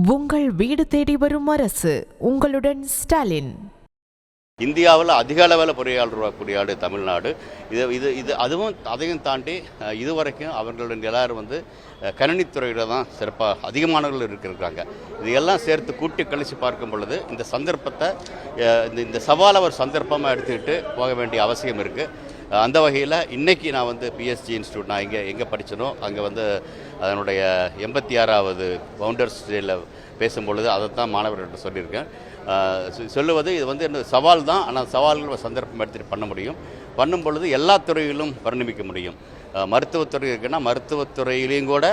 உங்கள் வீடு தேடி வரும் அரசு. உங்களுடன் ஸ்டாலின். இந்தியாவில் அதிக அளவில் பொறியாளர் உருவாக்கக்கூடிய நாடு தமிழ்நாடு. அதையும் தாண்டி இதுவரைக்கும் அவர்களுடைய எல்லாரும் கணினித்துறையில் தான் சிறப்பாக அதிகமானவர்கள் இருக்கிறாங்க. இதையெல்லாம் சேர்த்து கூட்டி கழித்து பார்க்கும் பொழுது இந்த சந்தர்ப்பத்தை இந்த சவாலை ஒரு சந்தர்ப்பமாக எடுத்துக்கிட்டு போக வேண்டிய அவசியம் இருக்குது. அந்த வகையில் இன்றைக்கி நான் பிஎஸ்ஜி இன்ஸ்டியூட் நான் எங்கே படித்தனோ அங்கே அதனுடைய 86வது ஃபவுண்டர்ஸ் டேயில் பேசும்பொழுது அதை தான் மாணவர்கள்ட்ட சொல்லியிருக்கேன். சொல்லுவது இது என்ன சவால் தான், ஆனால் சவால்கள் சந்தர்ப்பம் எடுத்துகிட்டு பண்ண முடியும். பண்ணும் பொழுது எல்லா துறையிலும் பரிணமிக்க முடியும். மருத்துவத்துறை இருக்குன்னா மருத்துவத்துறையிலையும் கூட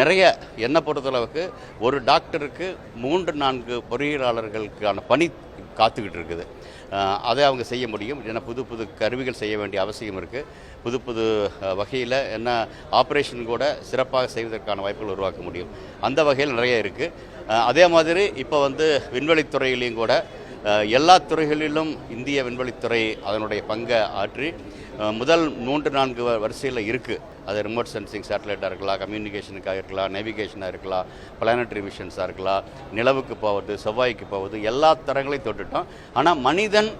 நிறைய என்னை பொறுத்தளவுக்கு ஒரு டாக்டருக்கு 3-4 பொறியியலாளர்களுக்கான பணி காத்துக்கிட்டு இருக்குது. அதை அவங்க செய்ய முடியும். ஏன்னா புது புது கருவிகள் செய்ய வேண்டிய அவசியம் இருக்குது. புது புது வகையில் என்ன ஆப்ரேஷன் கூட சிறப்பாக செய்வதற்கான வாய்ப்புகள் உருவாக்க முடியும். அந்த வகையில் நிறைய இருக்குது. அதே மாதிரி இப்போ விண்வெளித்துறையிலையும் கூட எல்லா துறைகளிலும் இந்திய விண்வெளித்துறை அதனுடைய பங்கை ஆற்றி முதல் 3-4 வரிசையில் இருக்குது. அது ரிமோட் சென்சிங் சேட்டலைட்டாக இருக்கலாம், கம்யூனிகேஷனுக்காக இருக்கலாம், நேவிகேஷனாக இருக்கலாம், பிளானட்டரி மிஷன்ஸாக இருக்கலாம், நிலவுக்கு போவது, செவ்வாய்க்கு போவது, எல்லா தரங்களையும் தொட்டுட்டோம். ஆனால் மனிதன்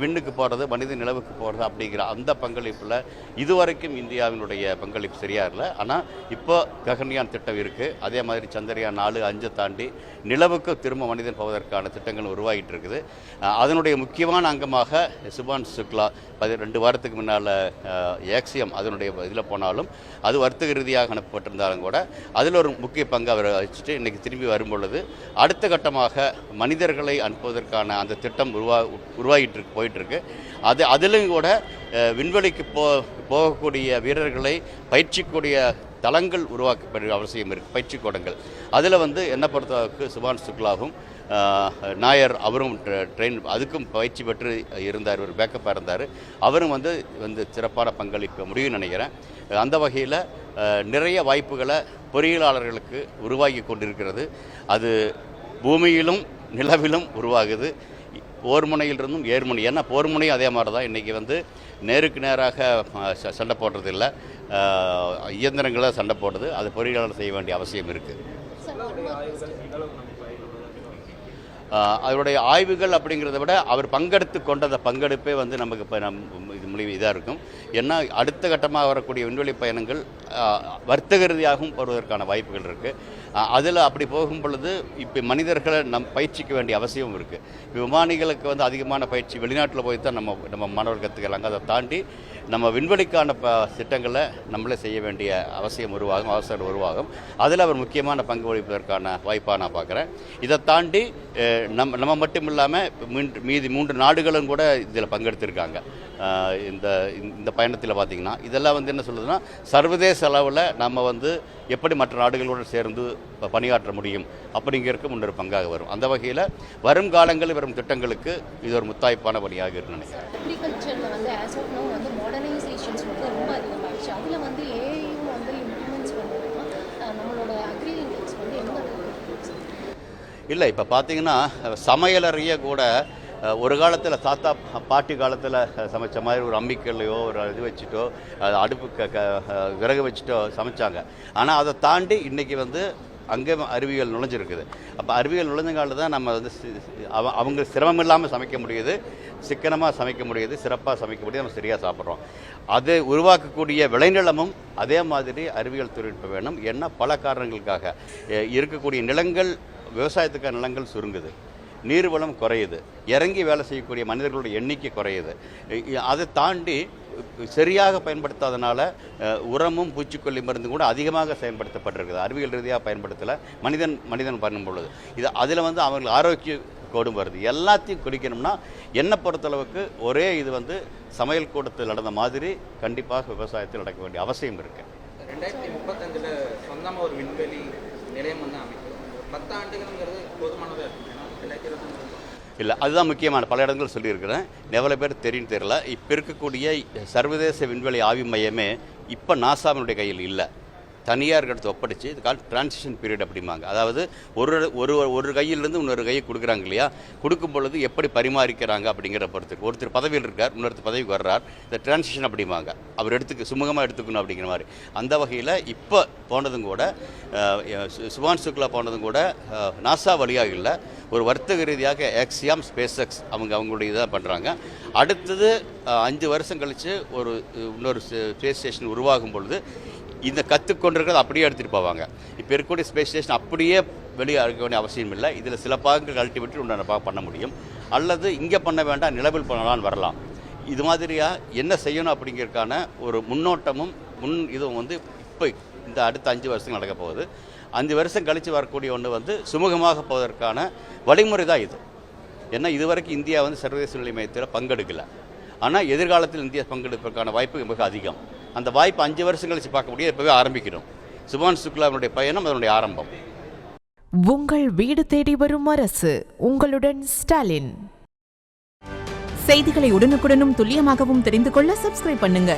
விண்ணுக்கு போகிறது, மனித நிலவுக்கு போகிறது அப்படிங்கிற அந்த பங்களிப்பில் இதுவரைக்கும் இந்தியாவினுடைய பங்களிப்பு சரியாக இல்லை. ஆனால் இப்போ ககன்யான் திட்டம் இருக்குது. அதே மாதிரி சந்திரயான் 4-5 தாண்டி நிலவுக்கு திரும்ப மனிதன் போவதற்கான திட்டங்கள் உருவாகிட்டு இருக்குது. அதனுடைய முக்கியமான அங்கமாக சுபான்ஷு சுக்லா 2 வாரத்துக்கு முன்னால் ஏக்சியம் அதனுடைய இதில் போனாலும் அது வர்த்தக ரீதியாக அனுப்பப்பட்டிருந்தாலும் கூட அதில் ஒரு முக்கிய பங்கு அவர் வச்சுட்டு இன்றைக்கி திரும்பி வரும்பொழுது அடுத்த கட்டமாக மனிதர்களை அனுப்புவதற்கான அந்த திட்டம் உருவாகிட்டு போயிட்டுருக்கு. அதிலும் கூட விண்வெளிக்கு போகக்கூடிய வீரர்களை பயிற்சிக்கூடிய தளங்கள் உருவாக்கப்பட அவசியம் இருக்குது, பயிற்சி கூடங்கள். அதில் என்னை பொறுத்தளவுக்கு சுபான்ஷு சுக்லாவும் நாயர் அவரும் அதுக்கும் பயிற்சி பெற்று இருந்தார், ஒரு பேக்கப்பாக இருந்தார். அவரும் சிறப்பான பங்களிக்க முடியும்னு நினைக்கிறேன். அந்த வகையில் நிறைய வாய்ப்புகளை பொறியியலாளர்களுக்கு உருவாகி கொண்டிருக்கிறது. அது பூமியிலும் நிலவிலும் உருவாகுது. போர்முனையிலிருந்தும் ஏர்முனை. ஏன்னா போர்முனையும் அதே மாதிரி தான். இன்றைக்கி நேருக்கு நேராக சண்டை போடுறது இல்லை, இயந்திரங்களை சண்டை போடுறது. அது பொறியியலாளர் செய்ய வேண்டிய அவசியம் இருக்குது. அவருடைய ஆய்வுகள் அப்படிங்கிறத விட அவர் பங்கெடுத்து கொண்ட பங்கெடுப்பே நமக்கு இப்போ இது மூலியம் இதாக இருக்கும். ஏன்னா அடுத்த கட்டமாக வரக்கூடிய விண்வெளி பயணங்கள் வர்த்தக ரீதியாகவும் வருவதற்கான வாய்ப்புகள் இருக்குது. அதில் அப்படி போகும் பொழுது இப்போ மனிதர்களை பயிற்சிக்க வேண்டிய அவசியமும் இருக்குது. இப்போ விமானிகளுக்கு அதிகமான பயிற்சி வெளிநாட்டில் போய் தான் நம்ம மாணவர்கள் கற்றுக்கலாங்க. அதை தாண்டி நம்ம விண்வெளிக்கான திட்டங்களை நம்மளே செய்ய வேண்டிய அவசியம் உருவாகும். அதில் அவர் முக்கியமான பங்கு வகிப்பதற்கான வாய்ப்பாக நான் பார்க்குறேன். இதை தாண்டி நம்ம மட்டும் இல்லாமல் மீதி 3 நாடுகளும் கூட இதில் பங்கெடுத்திருக்காங்க. இந்த பயணத்தில் பார்த்திங்கன்னா இதெல்லாம் என்ன சொல்லுதுன்னா சர்வதேச அளவில் நம்ம எப்படி மற்ற நாடுகளோடு சேர்ந்து பணியாற்ற முடியும் அப்படிங்கிறதுக்கு முன்னொரு பங்காக வரும். அந்த வகையில் வரும் காலங்களில் வரும் திட்டங்களுக்கு இது ஒரு முத்தாய்ப்பான பணியாக இருக்குன்னு நினைக்கிறேன். இல்லை, இப்போ பார்த்தீங்கன்னா சமையலறைய கூட ஒரு காலத்தில் தாத்தா பாட்டி காலத்தில் சமைச்ச மாதிரி ஒரு அம்மிக்கல்லையோ ஒரு இது வச்சுட்டோ அடுப்பு விறகு வச்சுட்டோ சமைச்சாங்க. ஆனால் அதை தாண்டி இன்றைக்கி அங்கே அறிவியல் நுழைஞ்சிருக்குது. அப்போ அறிவியல் நுழைஞ்ச காலத்தில் தான் நம்ம அவங்க சிரமம் இல்லாமல் சமைக்க முடியுது, சிக்கனமாக சமைக்க முடியுது, சிறப்பாக சமைக்க முடியுது, நம்ம சரியாக சாப்பிட்றோம். அது உருவாக்கக்கூடிய விளைநிலமும் அதே மாதிரி அறிவியல் தொழில்நுட்பம் வேணும். ஏன்னா பல காரணங்களுக்காக இருக்கக்கூடிய நிலங்கள், விவசாயத்துக்கான நிலங்கள் சுருங்குது, நீர்வளம் குறையுது, இறங்கி வேலை செய்யக்கூடிய மனிதர்களுடைய எண்ணிக்கை குறையுது. அதை தாண்டி சரியாக பயன்படுத்தாதனால உரமும் பூச்சிக்கொல்லி மருந்து கூட அதிகமாக பயன்படுத்தப்பட்டிருக்குது. அறிவியல் ரீதியாக பயன்படுத்தலை, மனிதன் பண்ணும் பொழுது அதில் அவங்களுக்கு ஆரோக்கிய கோடும் வருது. எல்லாத்தையும் குடிக்கணும்னா என்னை பொறுத்தளவுக்கு ஒரே இது சமையல் கூடத்தில் நடந்த மாதிரி கண்டிப்பாக விவசாயத்தில் நடக்க வேண்டிய அவசியம் இருக்குது. 2035 சொந்தமாக ஒரு விண்வெளி நிலையம் அமைக்கும். 10 ஆண்டுகள்ங்கிறது போதுமானதாக இருக்கும். இல்லை, அதுதான் முக்கியமான. பல இடங்கள் சொல்லியிருக்கிறேன், எவ்வளோ பேர் தெரியும் தெரியல. இப்போ இருக்கக்கூடிய சர்வதேச விண்வெளி ஆய்வு மையமே இப்போ நாசாவினுடைய கையில் இல்லை. தனியார் எடுத்து ஒப்படைச்சு இது கால் டிரான்சிஷன் பீரியட் அப்படிம்பாங்க. அதாவது ஒரு கையிலிருந்து இன்னொரு கையை கொடுக்குறாங்க இல்லையா, கொடுக்கும் பொழுது எப்படி பரிமாறிக்கிறாங்க அப்படிங்கிற பொறுத்து. ஒருத்தர் பதவியில் இருக்கார், இன்னொருத்தர் பதவிக்கு வர்றார், இந்த டிரான்சிஷன் அப்படிம்பாங்க. அவர் சுமூகமாக எடுத்துக்கணும் அப்படிங்கிற மாதிரி. அந்த வகையில் இப்போ போனதும் கூட சுபான் சுக்லா போனதும் கூட நாசா வழியாக இல்லை, ஒரு வர்த்தக ரீதியாக எக்ஸியாம் ஸ்பேஸ் அவங்களுடைய இதாக பண்ணுறாங்க. அடுத்தது 5 வருஷம் கழித்து இன்னொரு ஸ்பேஸ் ஸ்டேஷன் உருவாகும் பொழுது இந்த கற்றுக்கொண்டிருக்கிறது அப்படியே எடுத்துகிட்டு போவாங்க. இப்போ இருக்கக்கூடிய ஸ்பேஸ் ஸ்டேஷன் அப்படியே வெளியே இருக்க வேண்டிய அவசியம் இல்லை. இதில் சில பாகங்கள் கழட்டி விட்டு உண்டான பண்ண முடியும், அல்லது இங்கே பண்ண வேண்டாம் நிலவில் பண்ணலான்னு வரலாம். இது மாதிரியாக என்ன செய்யணும் அப்படிங்கிறதுக்கான ஒரு முன்னோட்டமும் இதுவும் இப்போ இந்த அடுத்த 5 வருஷம் நடக்க போகுது. 5 வருஷம் கழித்து வரக்கூடிய ஒன்று சுமூகமாக போவதற்கான வழிமுறை தான் இது. ஏன்னா இதுவரைக்கும் இந்தியா சர்வதேச நிலை மையத்தில் பங்கெடுக்கலை. ஆனால் எதிர்காலத்தில் இந்தியா பங்கெடுப்பதற்கான வாய்ப்பு மிக அதிகம். அந்த வாய்ப்பு 5 வருஷம் கழிச்சு பார்க்க முடியாது, இப்போவே ஆரம்பிக்கணும். சுபான் சுக்லாவினுடைய பயணம் அதனுடைய ஆரம்பம். உங்கள் வீடு தேடி வரும் அரசு, உங்களுடன் ஸ்டாலின். செய்திகளை உடனுக்குடனும் துல்லியமாகவும் தெரிந்து கொள்ள சப்ஸ்கிரைப் பண்ணுங்க.